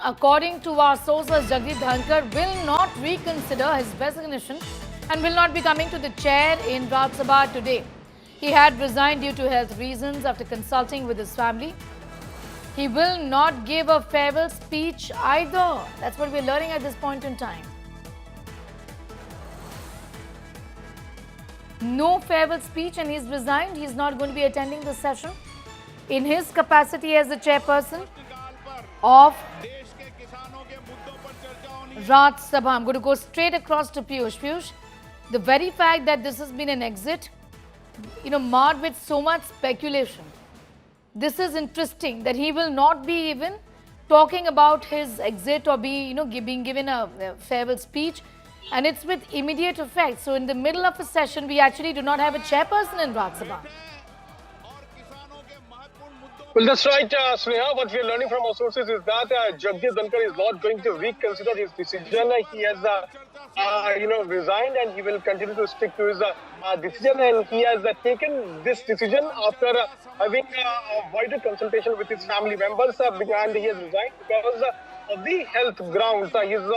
according to our sources, Jagdeep Dhankar will not reconsider his resignation and will not be coming to the chair in Rajya Sabha today. He had resigned due to health reasons after consulting with his family. He will not give a farewell speech either. That's what we're learning at this point in time. No farewell speech, and he's resigned. He's not going to be attending the session in his capacity as the chairperson of Rajya Sabha. I'm going to go straight across to Piyush. Piyush, the very fact that this has been an exit, marred with so much speculation. This is interesting that he will not be even talking about his exit or being given a farewell speech, and it's with immediate effect. So in the middle of a session, we actually do not have a chairperson in Rajya Sabha. Well, that's right, Sneha. What we are learning from our sources is that Jagdeep Dhankar is not going to reconsider his decision. He has, resigned, and he will continue to stick to his decision. And he has taken this decision after having a wider consultation with his family members, and he has resigned because of the health grounds. He's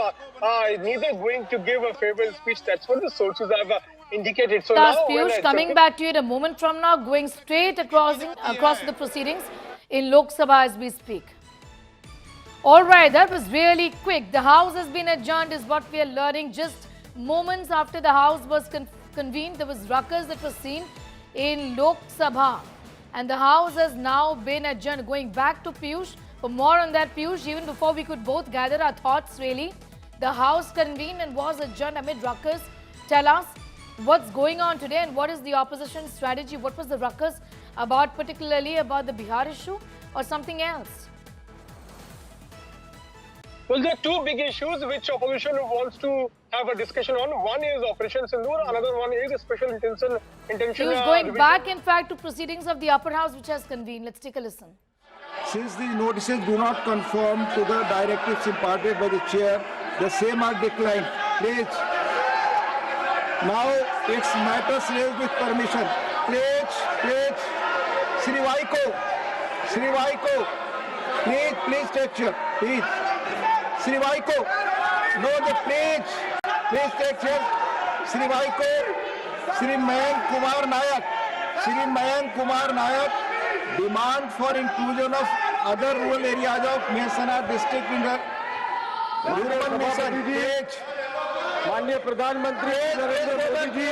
neither going to give a farewell speech. That's what the sources have indicated. So Thus, now, Piyush, coming back to you in a moment from now, going straight across the proceedings in Lok Sabha as we speak. All right, that was really quick. The House has been adjourned is what we are learning. Just moments after the House was convened, there was ruckus that was seen in Lok Sabha. And the House has now been adjourned. Going back to Piyush, for more on that, Piyush, even before we could both gather our thoughts really, the House convened and was adjourned amid ruckus. Tell us what's going on today and what is the opposition strategy? What was the ruckus about, particularly about the Bihar issue or something else? Well, there are two big issues which opposition wants to have a discussion on. One is Operation Sindoor, another one is a special intention. He was going back, in fact, to proceedings of the upper house which has convened. Let's take a listen. Since the notices do not conform to the directives imparted by the chair, the same are declined. Please. Now it's matters raised with permission. Please. Shri Vaiko. Please take chair. Please. Shri Vaiko. No, please take chair. Shri Vaiko. Shri Mayank Kumar Nayak. Demand for inclusion of other rural areas of Mehsana district in the urban mission. माननीय प्रधानमंत्री नरेंद्र मोदी जी